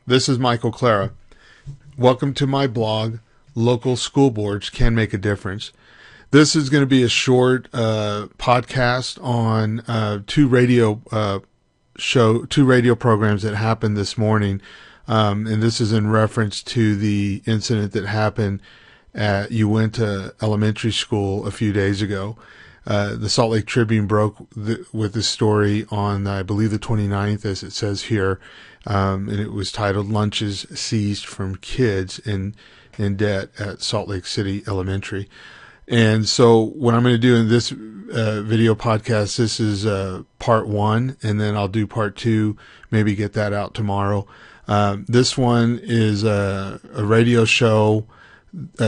This is Michael Clara. Welcome to my blog, Local School Boards Can Make a Difference. This is going to be a short podcast on two radio programs that happened this morning, and this is in reference to the incident that happened at Uinta Elementary School a few days ago. The Salt Lake Tribune broke with this story on, I believe, the 29th, as it says here, and it was titled "Lunches Seized from Kids in Debt at Salt Lake City Elementary." And so what I'm going to do in this video podcast, this is part one, and then I'll do part two, maybe get that out tomorrow. This one is a radio show.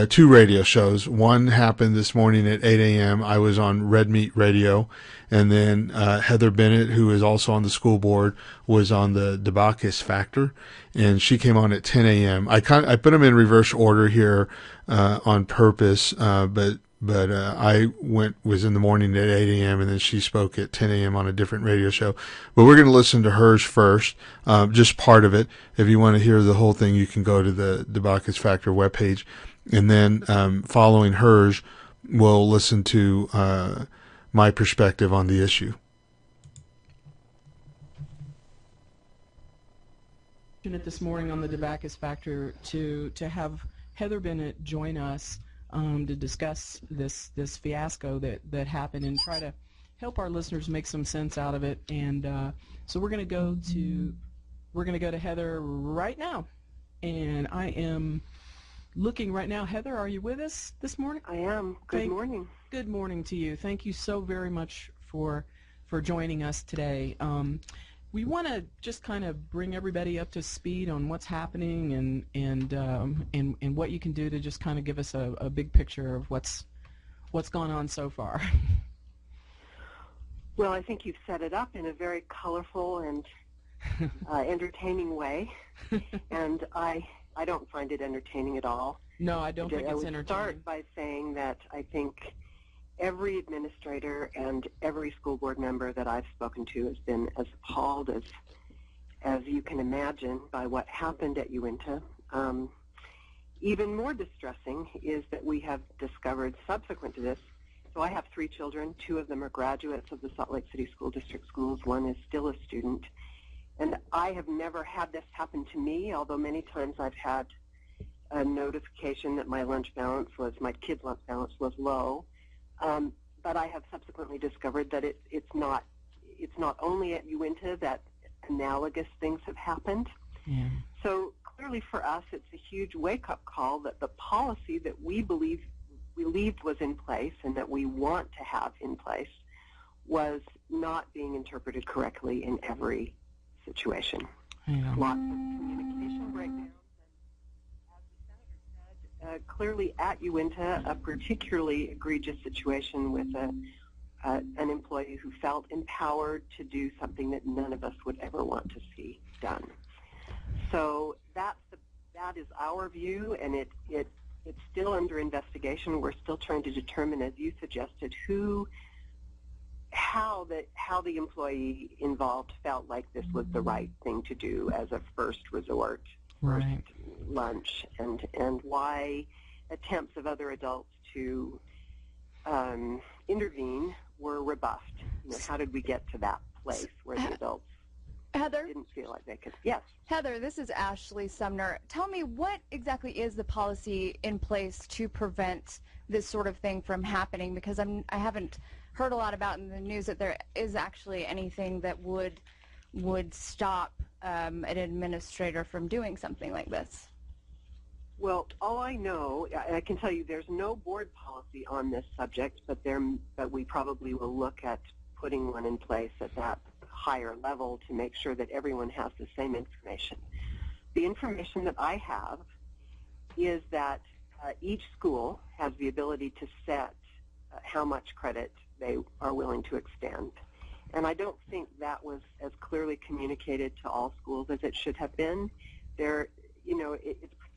Two radio shows. One happened this morning at 8 a.m. I was on Red Meat Radio, and then Heather Bennett, who is also on the school board, was on the Debacus Factor, and she came on at 10 a.m. I put them in reverse order here on purpose, but I was in the morning at 8 a.m. and then she spoke at 10 a.m. on a different radio show. But we're going to listen to hers first, just part of it. If you want to hear the whole thing, you can go to the Debacus Factor webpage. And then following hers, we'll listen to my perspective on the issue. This morning on the Debacus Factor to have Heather Bennett join us to discuss this fiasco that happened and try to help our listeners make some sense out of it. And so we're going to go to Heather right now, and I am looking right now. Heather, are you with us this morning? I am. Good morning. Good morning to you. Thank you so very much for joining us today. We want to just kind of bring everybody up to speed on what's happening and what you can do to just kind of give us a big picture of what's gone on so far. Well, I think you've set it up in a very colorful and entertaining way, and I don't find it entertaining at all. No, I don't think it's entertaining. I would start by saying that I think every administrator and every school board member that I've spoken to has been as appalled as you can imagine by what happened at Uinta. Even more distressing is that we have discovered subsequent to this. So I have 3 children. 2 of them are graduates of the Salt Lake City School District schools. 1 is still a student. And I have never had this happen to me, although many times I've had a notification that my kids' lunch balance was low. But I have subsequently discovered that it's not only at Uinta that analogous things have happened. Yeah. So clearly for us, it's a huge wake-up call that the policy that we believed was in place and that we want to have in place was not being interpreted correctly in every situation. Yeah. Lots of communication breakdowns. As the senator said, clearly at Uinta, a particularly egregious situation with an employee who felt empowered to do something that none of us would ever want to see done. So that is our view, and it's still under investigation. We're still trying to determine, as you suggested, how the employee involved felt like this was the right thing to do as a first resort, right. Lunch, and why attempts of other adults to intervene were rebuffed. How did we get to that place where the adults Heather? didn't feel like they could? Yes. Heather, this is Ashley Sumner. Tell me, what exactly is the policy in place to prevent this sort of thing from happening? Because I haven't heard a lot about in the news that there is actually anything that would stop an administrator from doing something like this. Well, all I know, I can tell you there's no board policy on this subject, but we probably will look at putting one in place at that higher level to make sure that everyone has the same information. The information that I have is that each school has the ability to set how much credit they are willing to extend. And I don't think that was as clearly communicated to all schools as it should have been. It's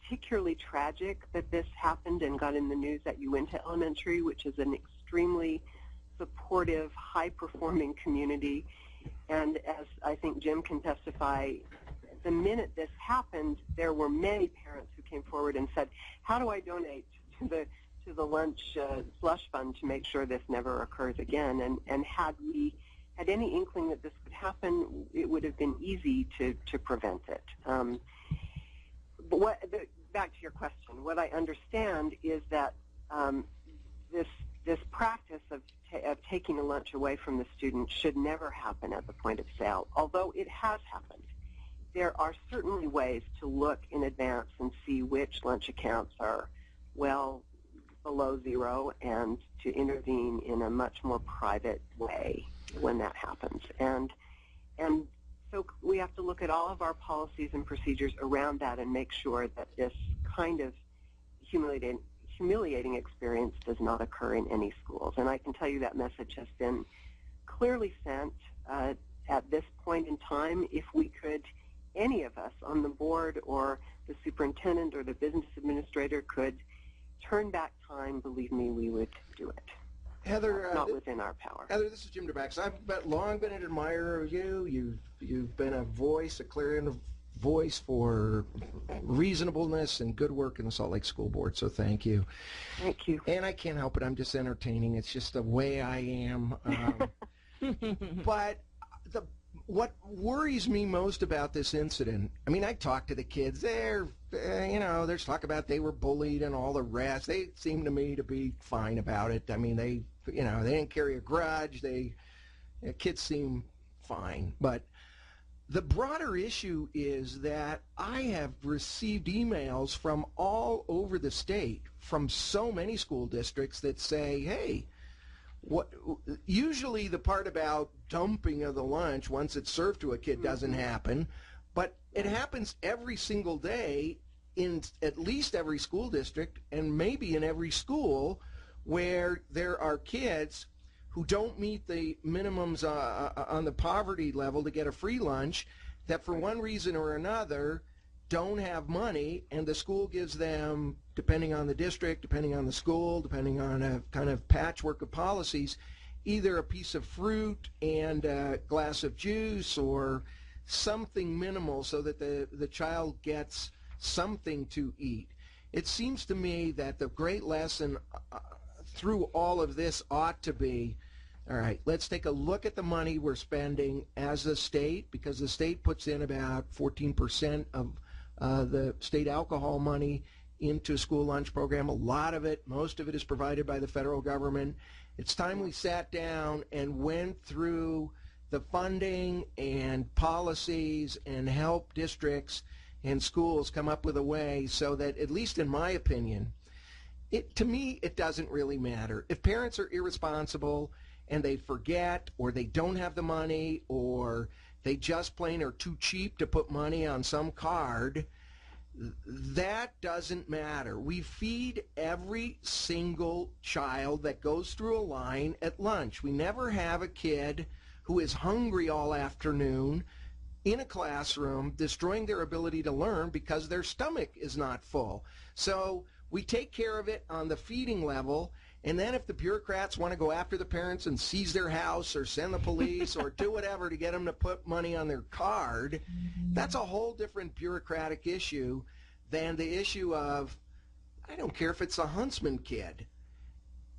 particularly tragic that this happened and got in the news at Uinta Elementary, which is an extremely supportive, high-performing community. And as I think Jim can testify, the minute this happened, there were many parents who came forward and said, how do I donate to the lunch slush fund to make sure this never occurs again? And had we had any inkling that this would happen, it would have been easy to prevent it. But back to your question, what I understand is that this practice of taking a lunch away from the student should never happen at the point of sale, although it has happened. There are certainly ways to look in advance and see which lunch accounts are well below zero and to intervene in a much more private way when that happens. And so we have to look at all of our policies and procedures around that and make sure that this kind of humiliating experience does not occur in any schools. And I can tell you that message has been clearly sent at this point in time. If we could, any of us on the board or the superintendent or the business administrator could turn back time, believe me, we would do it. Heather, not within our power. Heather, this is Jim DeBax. I've long been an admirer of you. You've been a voice, a clarion voice for reasonableness and good work in the Salt Lake School Board, so thank you. Thank you. And I can't help it. I'm just entertaining. It's just the way I am. But what worries me most about this incident, I mean, I talked to the kids. There's talk about they were bullied and all the rest. They seem to me to be fine about it. I mean, they didn't carry a grudge. The kids seem fine. But the broader issue is that I have received emails from all over the state from so many school districts that say, hey, usually the part about dumping of the lunch once it's served to a kid doesn't happen, but it happens every single day in at least every school district and maybe in every school where there are kids who don't meet the minimums on the poverty level to get a free lunch, that for one reason or another don't have money, and the school gives them, depending on the district, depending on the school, depending on a kind of patchwork of policies, either a piece of fruit and a glass of juice or something minimal so that the child gets something to eat. It seems to me that the great lesson through all of this ought to be, all right, let's take a look at the money we're spending as a state, because the state puts in about 14% of the state alcohol money into a school lunch program. A lot of it, most of it is provided by the federal government. It's time we sat down and went through the funding and policies and help districts and schools come up with a way so that, at least in my opinion, to me, it doesn't really matter. If parents are irresponsible and they forget, or they don't have the money, or they just plain are too cheap to put money on some card, that doesn't matter. We feed every single child that goes through a line at lunch. We never have a kid who is hungry all afternoon in a classroom, destroying their ability to learn because their stomach is not full. So we take care of it on the feeding level, and then if the bureaucrats want to go after the parents and seize their house or send the police or do whatever to get them to put money on their card, that's a whole different bureaucratic issue than the issue of, I don't care if it's a Huntsman kid.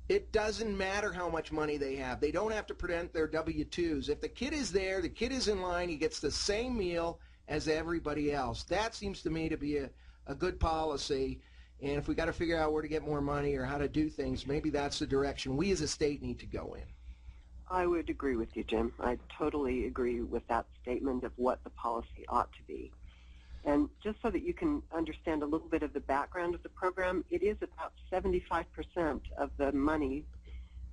It doesn't matter how much money they have. They don't have to present their W-2s. If the kid is there, the kid is in line, he gets the same meal as everybody else. That seems to me to be a good policy. And if we got to figure out where to get more money or how to do things, maybe that's the direction we as a state need to go in. I would agree with you, Jim. I totally agree with that statement of what the policy ought to be. And just so that you can understand a little bit of the background of the program, it is about 75% of the money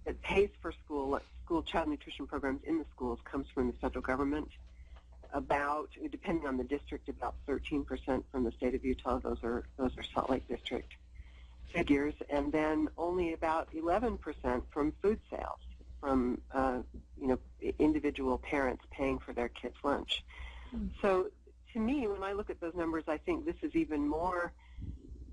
that pays for school child nutrition programs in the schools comes from the federal government. About, depending on the district, about 13% from the state of Utah. Those are Salt Lake District figures, and then only about 11% from food sales, from individual parents paying for their kids' lunch. So, to me, when I look at those numbers, I think this is even more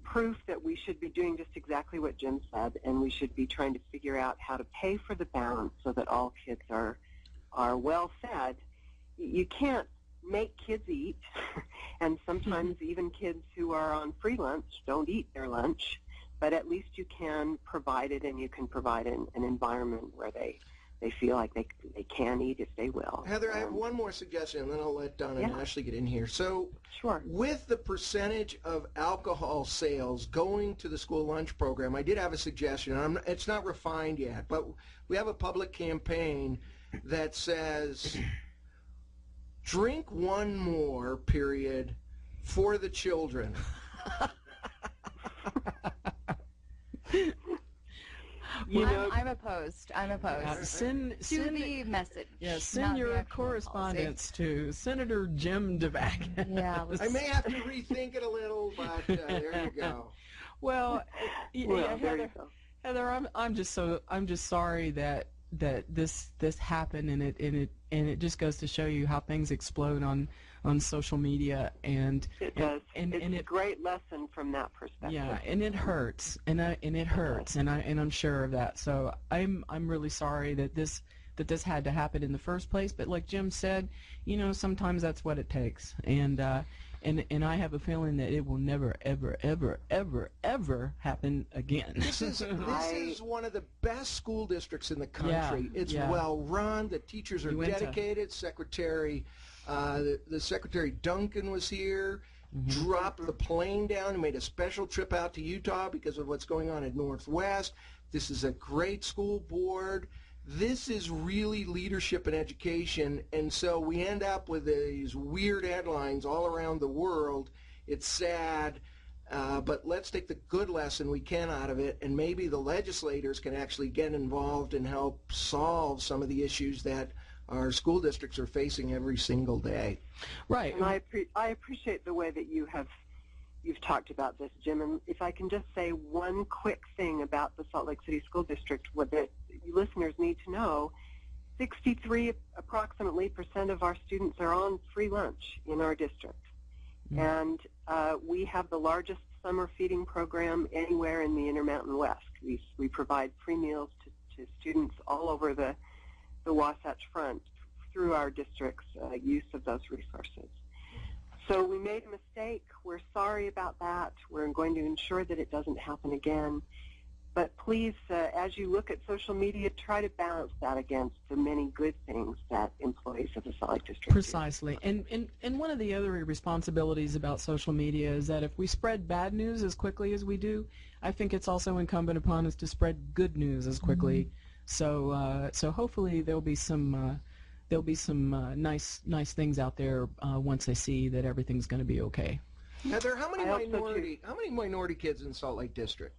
proof that we should be doing just exactly what Jim said, and we should be trying to figure out how to pay for the balance so that all kids are well fed. You can't make kids eat And sometimes even kids who are on free lunch don't eat their lunch, but at least you can provide it, and you can provide an environment where they feel like they can eat if they will. Heather, I have one more suggestion, and then I'll let Donna and Ashley get in here. So, sure. With the percentage of alcohol sales going to the school lunch program, I did have a suggestion. It's not refined yet, but we have a public campaign that says, drink one more, period, for the children. I'm opposed. I'm opposed. Send the message. Yeah, send your correspondence to Senator Jim DeVac. Yeah, I may have to rethink it a little, but there you go. Well, There you go. Heather, I'm just sorry that this happened, and it just goes to show you how things explode on social media, and it does. And it's a great lesson from that perspective. Yeah, and it hurts, and it hurts, and I'm sure of that. So I'm really sorry that this had to happen in the first place. But like Jim said, sometimes that's what it takes, and I have a feeling that it will never, ever, ever, ever, ever happen again. This is one of the best school districts in the country. It's well run. The teachers are dedicated. The Secretary Duncan was here, dropped the plane down and made a special trip out to Utah because of what's going on in Northwest. This is a great school board. This is really leadership and education, and so we end up with these weird headlines all around the world. It's sad, but let's take the good lesson we can out of it, and maybe the legislators can actually get involved and help solve some of the issues that our school districts are facing every single day. Right. And I appreciate the way that you've talked about this, Jim. And if I can just say one quick thing about the Salt Lake City School District, what the listeners need to know, 63 approximately % of our students are on free lunch in our district. And we have the largest summer feeding program anywhere in the Intermountain West. We provide free meals to students all over the Wasatch Front through our district's use of those resources. So we made a mistake. We're sorry about that. We're going to ensure that it doesn't happen again. But please, as you look at social media, try to balance that against the many good things that employees of the Salt Lake District Precisely. And one of the other responsibilities about social media is that if we spread bad news as quickly as we do, I think it's also incumbent upon us to spread good news as quickly. So hopefully there'll be some nice things out there once they see that everything's going to be okay. Heather, how many minority kids in Salt Lake District?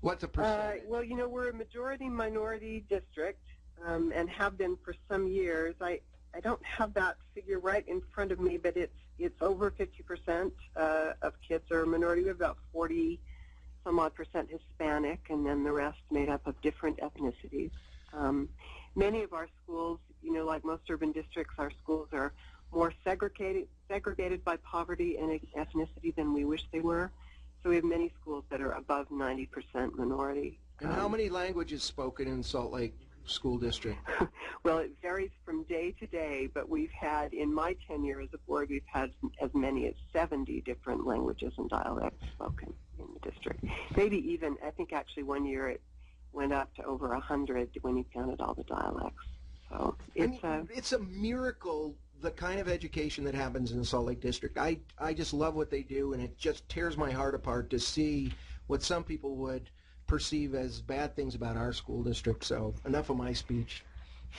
What's the percentage? Well, we're a majority minority district and have been for some years. I don't have that figure right in front of me, but it's over 50% of kids are minority. We have about 40 some odd % Hispanic, and then the rest made up of different ethnicities. Many of our schools, like most urban districts, our schools are more segregated by poverty and ethnicity than we wish they were. So we have many schools that are above 90% minority. And how many languages spoken in Salt Lake School District? Well, it varies from day to day, but we've had, in my tenure as a board, we've had as many as 70 different languages and dialects spoken in the district. Maybe even, I think actually one year it went up to over 100 when you counted all the dialects. So it's a miracle, the kind of education that happens in the Salt Lake District. I just love what they do, and it just tears my heart apart to see what some people would perceive as bad things about our school district. So enough of my speech.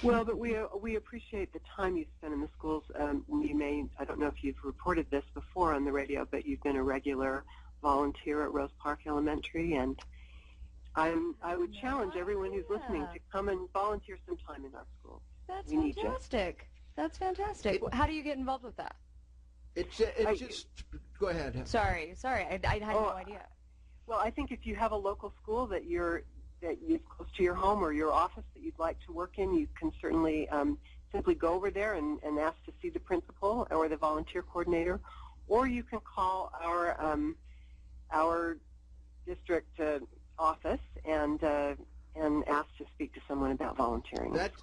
Well, but we appreciate the time you spend in the schools. I don't know if you've reported this before on the radio, but you've been a regular volunteer at Rose Park Elementary, and I would challenge everyone who's listening to come and volunteer some time in our schools. That's fantastic. That's fantastic. How do you get involved with that? Go ahead. Sorry, I had no idea. Well, I think if you have a local school that is close to your home or your office that you'd like to work in, you can certainly simply go over there and ask to see the principal or the volunteer coordinator, or you can call our district office and and asked to speak to someone about volunteering. That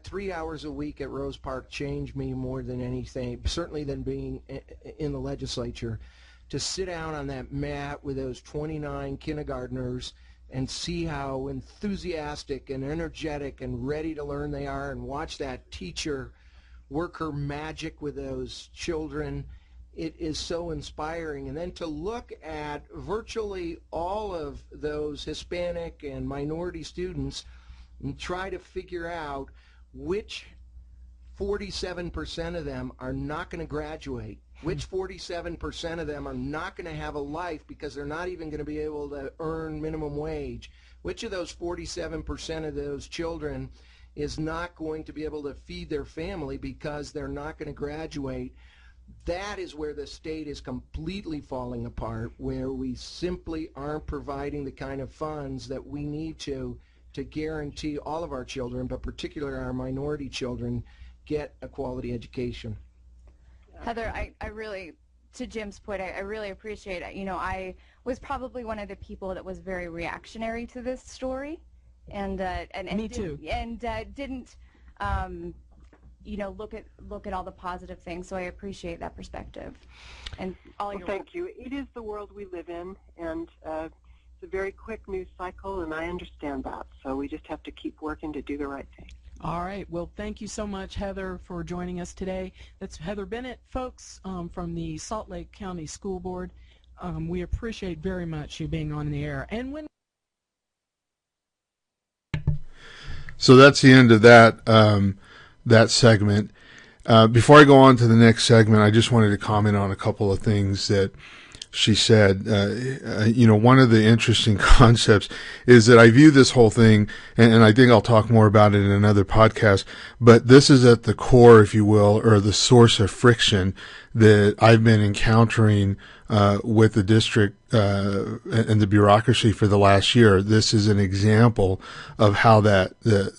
3 hours a week at Rose Park changed me more than anything, certainly than being in the legislature. To sit down on that mat with those 29 kindergartners and see how enthusiastic and energetic and ready to learn they are, and watch that teacher work her magic with those children, it is so inspiring. And then to look at virtually all of those Hispanic and minority students and try to figure out which 47% of them are not going to graduate, which 47% of them are not going to have a life because they're not even going to be able to earn minimum wage, which of those 47% of those children is not going to be able to feed their family because they're not going to graduate. That is where the state is completely falling apart, where we simply aren't providing the kind of funds that we need to guarantee all of our children, but particularly our minority children, get a quality education. Heather, I really, to Jim's point, I really appreciate it. You know, I was probably one of the people that was very reactionary to this story, and Me too. Didn't you know, look at all the positive things. So I appreciate that perspective. And all your thank you. It is the world we live in, and it's a very quick news cycle, and I understand that. So we just have to keep working to do the right thing. All right. Well, thank you so much, Heather, for joining us today. That's Heather Bennett, folks, from the Salt Lake County School Board. We appreciate very much you being on the air. And when So that's the end of that segment. Before I go on to the next segment, I just wanted to comment on a couple of things that she said. You know, one of the interesting concepts is that I view this whole thing, and I think I'll talk more about it in another podcast, but this is at the core, if you will, or the source of friction that I've been encountering with the district and the bureaucracy for the last year. This is an example of how that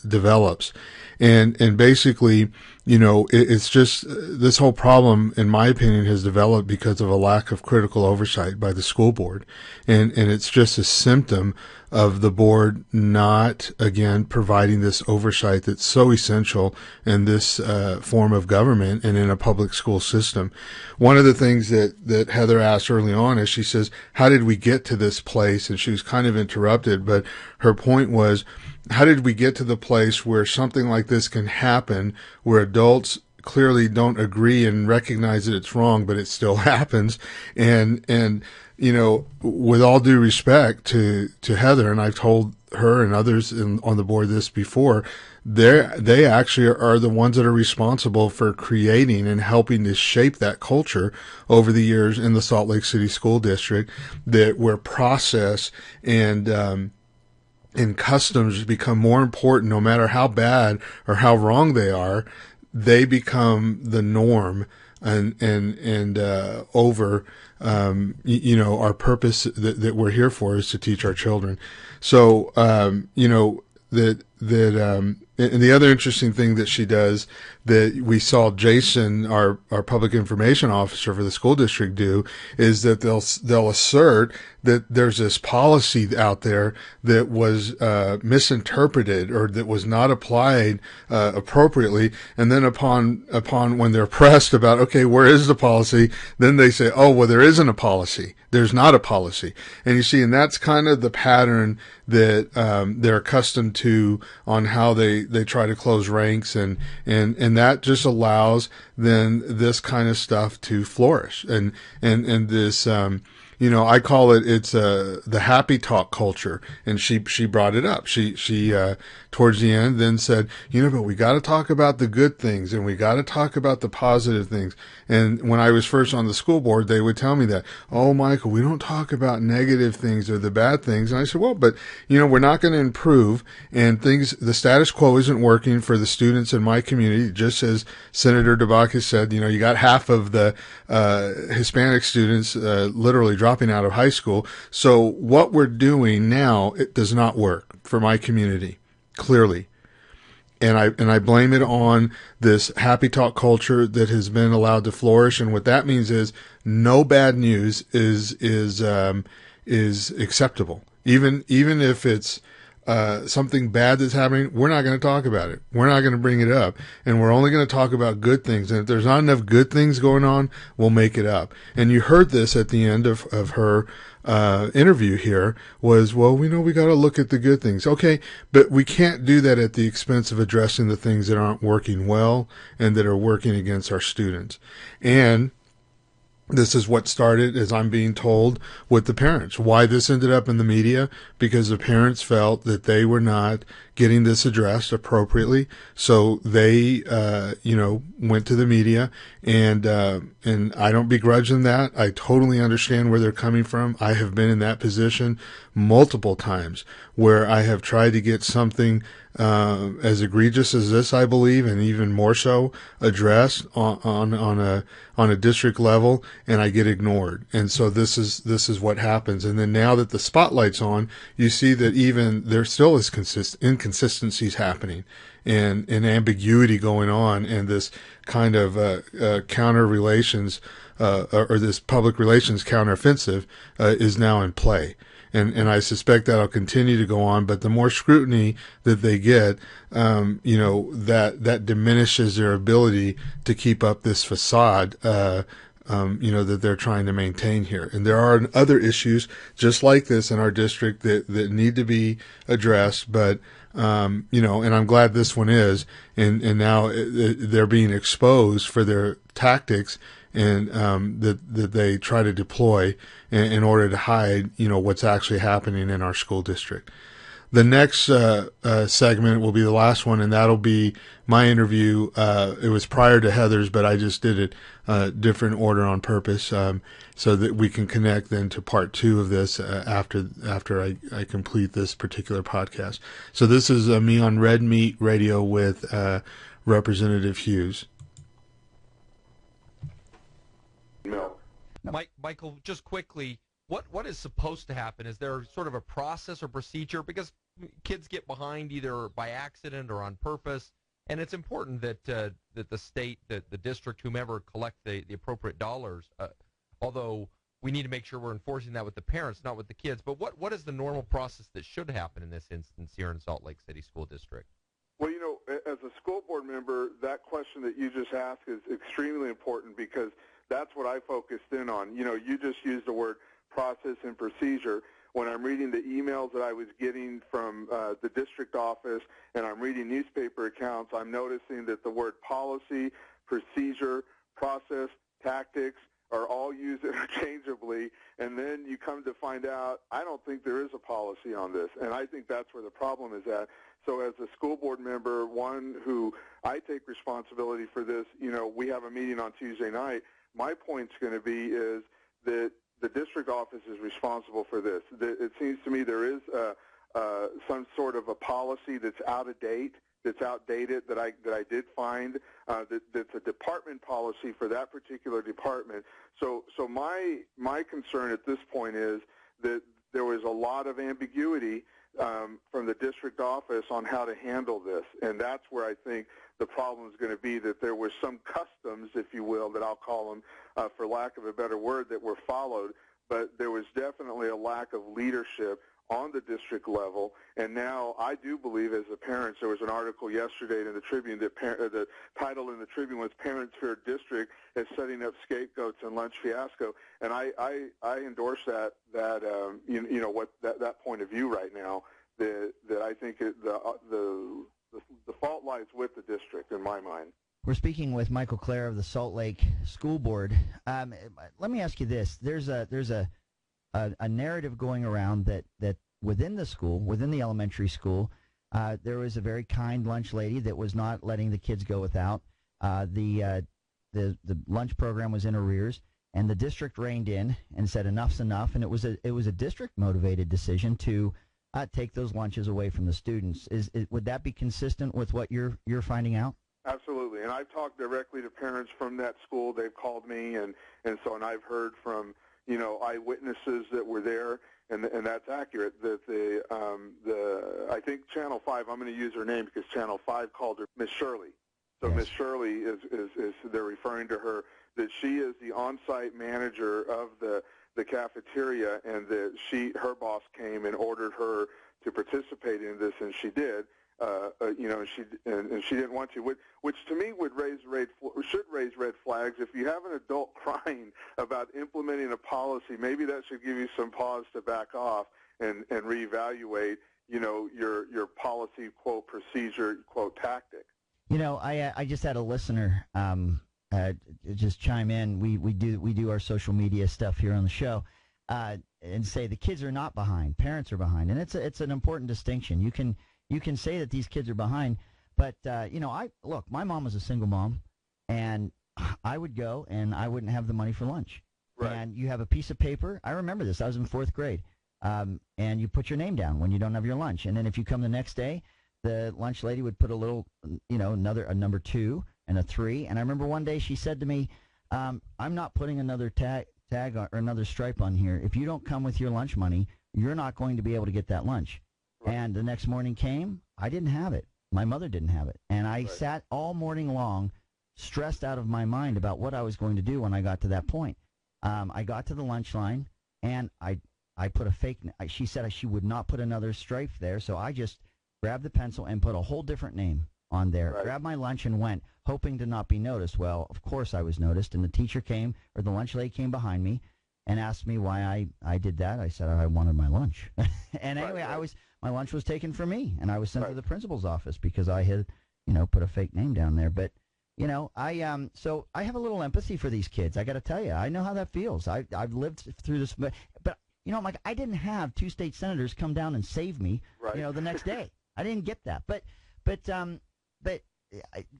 develops. And basically, you know, it's just this whole problem, in my opinion, has developed because of a lack of critical oversight by the school board. And it's just a symptom of the board not, again, providing this oversight that's so essential in this form of government and in a public school system. One of the things that Heather asked early on is, she says, how did we get to this place? And she was kind of interrupted, but her point was, how did we get to the place where something like this can happen, where adults clearly don't agree and recognize that it's wrong, but it still happens? And you know, with all due respect to Heather, and I've told her and others on the board this before, they actually are the ones that are responsible for creating and helping to shape that culture over the years in the Salt Lake City School District, that where process and customs become more important, no matter how bad or how wrong they are. They become the norm, and over, you know, our purpose that we're here for is to teach our children. So, you know, and the other interesting thing that she does, that we saw Jason, our public information officer for the school district, do, is that they'll assert that there's this policy out there that was misinterpreted or that was not applied appropriately, and then upon when they're pressed about, okay, where is the policy, then they say, oh, well, there isn't a policy. There's not a policy. And you see, and that's kind of the pattern that they're accustomed to on how they try to close ranks, and that just allows then this kind of stuff to flourish, and this you know, I call it's the happy talk culture. And she brought it up. She towards the end then said, you know, but we got to talk about the good things, and we got to talk about the positive things. And when I was first on the school board, they would tell me that, oh, Michael, we don't talk about negative things or the bad things. And I said, well, but you know, we're not going to improve, and the status quo isn't working for the students in my community. Just as Senator DeBacchus said, you know, you got half of the Hispanic students literally dropping out of high school. So what we're doing now, it does not work for my community, clearly. And I blame it on this happy talk culture that has been allowed to flourish. And what that means is no bad news is acceptable. Even if it's something bad that's happening, we're not going to talk about it. We're not going to bring it up. And we're only going to talk about good things. And if there's not enough good things going on, we'll make it up. And you heard this at the end of her interview here was, well, we know we got to look at the good things. Okay, but we can't do that at the expense of addressing the things that aren't working well and that are working against our students. And this is what started, as I'm being told, with the parents. Why this ended up in the media? Because the parents felt that they were not getting this addressed appropriately. So they, went to the media, and I don't begrudge them that. I totally understand where they're coming from. I have been in that position multiple times where I have tried to get something as egregious as this, I believe, and even more so, addressed on a district level, and I get ignored. And so this is what happens. And then now that the spotlight's on, you see that even there still is inconsistencies happening and ambiguity going on, and this kind of counter relations or this public relations counteroffensive is now in play. And I suspect that'll continue to go on, but the more scrutiny that they get, that diminishes their ability to keep up this facade, that they're trying to maintain here. And there are other issues just like this in our district that need to be addressed, but, and I'm glad this one is, and now they're being exposed for their tactics and that they try to deploy in order to hide, what's actually happening in our school district. The next segment will be the last one, and that'll be my interview. It was prior to Heather's, but I just did it different order on purpose, so that we can connect then to part 2 of this after I complete this particular podcast. So this is me on Red Meat Radio with Representative Hughes. No. Michael, just quickly, what is supposed to happen? Is there sort of a process or procedure? Because kids get behind either by accident or on purpose, and it's important that the state, that the district, whomever collect the appropriate dollars, although we need to make sure we're enforcing that with the parents, not with the kids. But what is the normal process that should happen in this instance here in Salt Lake City School District? Well, as a school board member, that question that you just asked is extremely important because that's what I focused in on. You just used the word process and procedure. When I'm reading the emails that I was getting from the district office and I'm reading newspaper accounts, I'm noticing that the word policy, procedure, process, tactics are all used interchangeably, and then you come to find out I don't think there is a policy on this, and I think that's where the problem is at. So as a school board member, one who I take responsibility for this, we have a meeting on Tuesday night. My point's going to be is that the district office is responsible for this. It seems to me there is some sort of a policy that's out of date, that's outdated, that I did find that's a department policy for that particular department. So my concern at this point is that there was a lot of ambiguity from the district office on how to handle this, and that's where I think the problem is going to be, that there were some customs, if you will, that I'll call them, for lack of a better word, that were followed, but there was definitely a lack of leadership on the district level. And now I do believe, as a parent, there was an article yesterday in the Tribune that the title in the Tribune was "Parents Fear District is Setting Up Scapegoats and Lunch Fiasco," and I endorse that point of view right now. That I think the fault lies with the district, in my mind. We're speaking with Michael Clare of the Salt Lake School Board. Let me ask you this: there's a narrative going around that within the school, within the elementary school, there was a very kind lunch lady that was not letting the kids go without. The lunch program was in arrears, and the district reined in and said enough's enough. And it was a district motivated decision to take those lunches away from the students. Would that be consistent with what you're finding out? Absolutely, and I've talked directly to parents from that school. They've called me, and I've heard from eyewitnesses that were there, and that's accurate. That I think Channel 5. I'm going to use her name because Channel 5 called her Miss Shirley. So yes. Miss Shirley is they're referring to her, that she is the on-site manager of the the cafeteria, and that her boss came and ordered her to participate in this, and she did. And she didn't want to, which to me should raise red flags. If you have an adult crying about implementing a policy, maybe that should give you some pause to back off and reevaluate, your policy, quote, procedure, quote, tactic. I just had a listener just chime in. We do our social media stuff here on the show, and say the kids are not behind, parents are behind, and it's an important distinction. You can say that these kids are behind, but my mom was a single mom, and I would go and I wouldn't have the money for lunch. Right. And you have a piece of paper. I remember this. I was in 4th grade, and you put your name down when you don't have your lunch, and then if you come the next day, the lunch lady would put a little, a number 2 and a 3. And I remember one day she said to me, "I'm not putting another tag or another stripe on here. If you don't come with your lunch money, you're not going to be able to get that lunch." Right. And the next morning came, I didn't have it. My mother didn't have it. And I sat all morning long, stressed out of my mind about what I was going to do when I got to that point. I got to the lunch line, and I put a fake. She said she would not put another stripe there, so I just grabbed the pencil and put a whole different name on there, grabbed my lunch and went, hoping to not be noticed. Well, of course I was noticed, and the teacher came, or the lunch lady came behind me and asked me why I did that. I said I wanted my lunch. And anyway, my lunch was taken from me, and I was sent to the principal's office because I had, put a fake name down there. But, so I have a little empathy for these kids. I got to tell you, I know how that feels. I've lived through this, but Mike, I didn't have 2 state senators come down and save me, the next day. I didn't get that. But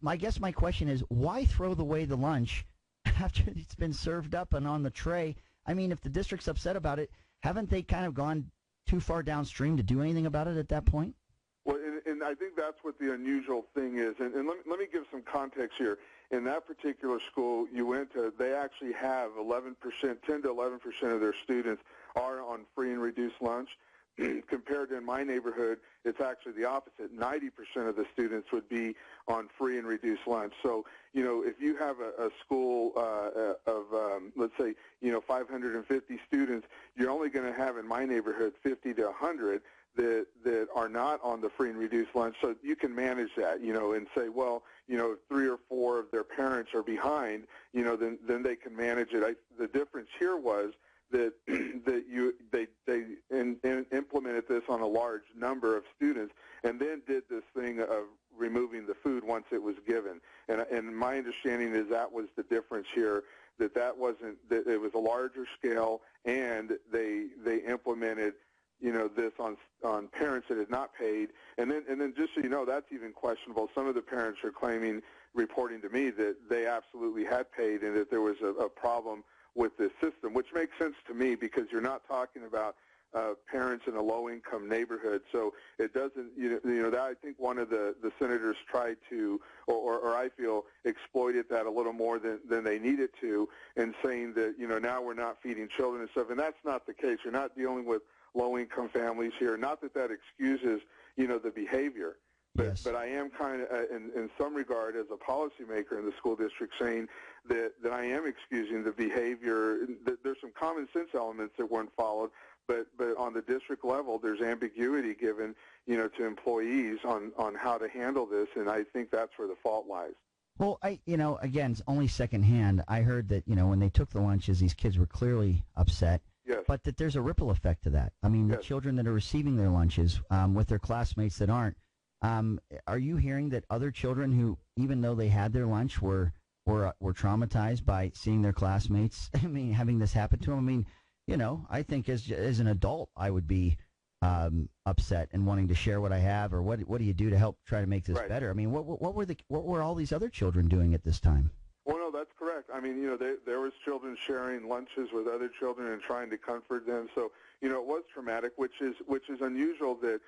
I guess my question is, why throw away the lunch after it's been served up and on the tray? I mean, if the district's upset about it, haven't they kind of gone too far downstream to do anything about it at that point? Well, and I think that's what the unusual thing is. And let me give some context here. In that particular school you went to, they actually have 10 to 11% of their students are on free and reduced lunch. Compared to in my neighborhood, it's actually the opposite. 90% of the students would be on free and reduced lunch. So, if you have a school of, let's say, 550 students, you're only going to have in my neighborhood 50 to 100 that are not on the free and reduced lunch. So you can manage that, and say, well, if 3 or 4 of their parents are behind, then they can manage it. The difference here was that they implemented this on a large number of students, and then did this thing of removing the food once it was given. And my understanding is that was the difference here. That wasn't that it was a larger scale, and they implemented this on parents that had not paid. And then just so you know, that's even questionable. Some of the parents are reporting to me that they absolutely had paid, and that there was a problem with this system, which makes sense to me because you're not talking about parents in a low-income neighborhood. So it doesn't, that I think one of the senators tried to, or I feel, exploited that a little more than they needed to, and saying that, now we're not feeding children and stuff, and that's not the case. You're not dealing with low-income families here. Not that excuses, the behavior. But I am kind of, in some regard, as a policymaker in the school district, saying that I am excusing the behavior. There's some common sense elements that weren't followed, but on the district level, there's ambiguity given, to employees on how to handle this, and I think that's where the fault lies. Well, again, it's only secondhand. I heard that, when they took the lunches, these kids were clearly upset. Yes. But that there's a ripple effect to that. I mean, the children that are receiving their lunches with their classmates that aren't. Are you hearing that other children who, even though they had their lunch, were traumatized by seeing their classmates? I mean, having this happen to them. I mean, I think as an adult, I would be upset and wanting to share what I have, or what do you do to help try to make this better? I mean, what were all these other children doing at this time? Well, no, that's correct. I mean, there was children sharing lunches with other children and trying to comfort them. So, it was traumatic, which is unusual. The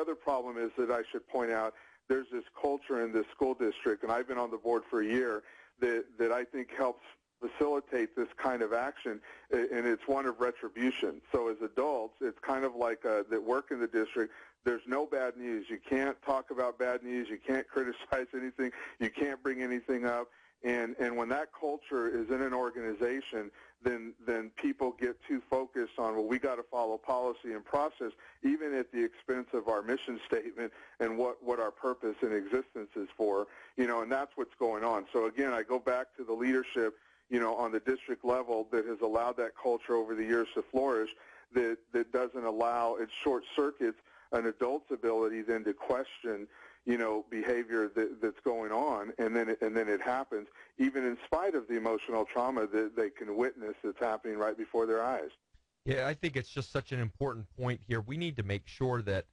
other problem is that I should point out, there's this culture in this school district, and I've been on the board for a year, that I think helps facilitate this kind of action, and it's one of retribution. So as adults, it's kind of like that work in the district. There's no bad news. You can't talk about bad news. You can't criticize anything. You can't bring anything up. And when that culture is in an organization, then people get too focused on, well, we got to follow policy and process, even at the expense of our mission statement and what our purpose and existence is for, and that's what's going on. So again, I go back to the leadership, on the district level that has allowed that culture over the years to flourish, that doesn't allow, it short circuits an adult's ability then to question behavior that's going on, and then it happens, even in spite of the emotional trauma that they can witness that's happening right before their eyes. Yeah, I think it's just such an important point here. We need to make sure that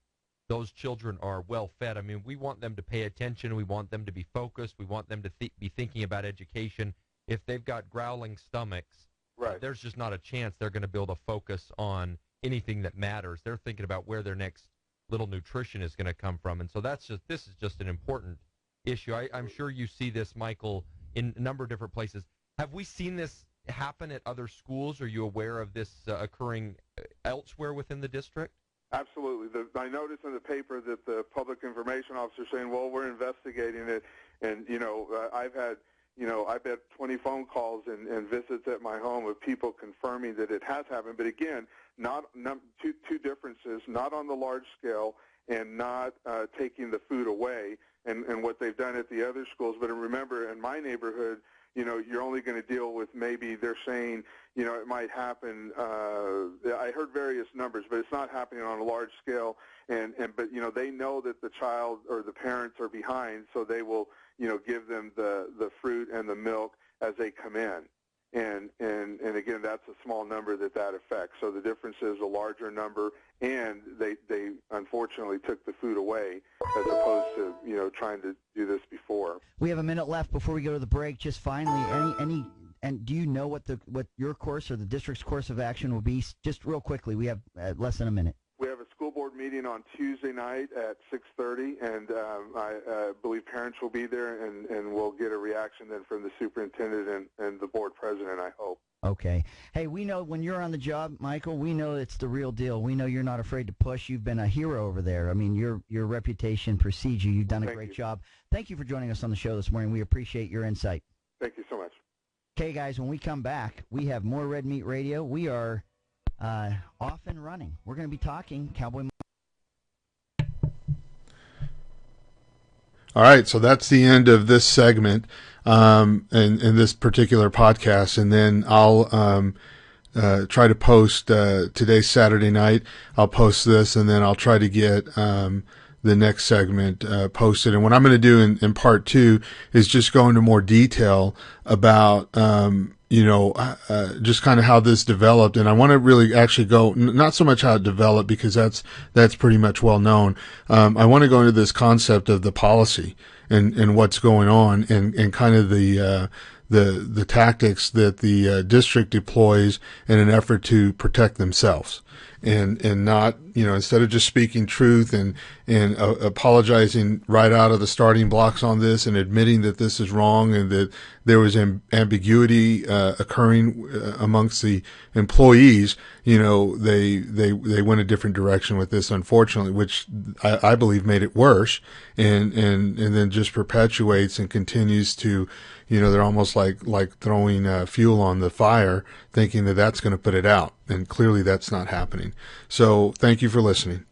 those children are well fed. I mean, we want them to pay attention. We want them to be focused. We want them to be thinking about education. If they've got growling stomachs, right, there's just not a chance they're going to be able to focus on anything that matters. They're thinking about where their next little nutrition is going to come from. And so this is just an important issue. I'm sure you see this, Michael, in a number of different places. Have we seen this happen at other schools? Are you aware of this occurring elsewhere within the district? Absolutely. I noticed in the paper that the public information officer saying, well, we're investigating it. And, I've had 20 phone calls and visits at my home of people confirming that it has happened. But again, two differences, not on the large scale and not taking the food away and what they've done at the other schools. But remember, in my neighborhood, you're only going to deal with, maybe they're saying, it might happen. I heard various numbers, but it's not happening on a large scale. But they know that the child or the parents are behind, so they will, give them the fruit and the milk as they come in. And again, that's a small number that affects. So the difference is a larger number, and they unfortunately took the food away as opposed to trying to do this before. We have a minute left before we go to the break. Just finally, and do you know what your course or the district's course of action will be? Just real quickly, we have less than a minute. We have a school board meeting on Tuesday night at 6:30, and I believe parents will be there, and we'll get a reaction then from the superintendent and the board president, I hope. Okay. Hey, we know when you're on the job, Michael, we know it's the real deal. We know you're not afraid to push. You've been a hero over there. I mean, your reputation precedes you. You've done a great job. Thank you for joining us on the show this morning. We appreciate your insight. Thank you so much. Okay, guys, when we come back, we have more Red Meat Radio. We are off and running. We're going to be talking Cowboy. All right, so that's the end of this segment in this particular podcast, and then I'll try to post today's Saturday night. I'll post this, and then I'll try to get the next segment posted. And what I'm going to do in part 2 is just go into more detail about just kind of how this developed. And I want to really actually go, not so much how it developed, because that's pretty much well known. I want to go into this concept of the policy and what's going on, and kind of the tactics that the district deploys in an effort to protect themselves. And not, instead of just speaking truth and apologizing right out of the starting blocks on this and admitting that this is wrong and that there was ambiguity occurring amongst the employees, they went a different direction with this, unfortunately, which I believe made it worse, and then just perpetuates and continues to, they're almost like throwing fuel on the fire, thinking that that's going to put it out, and clearly that's not happening. So thank you for listening.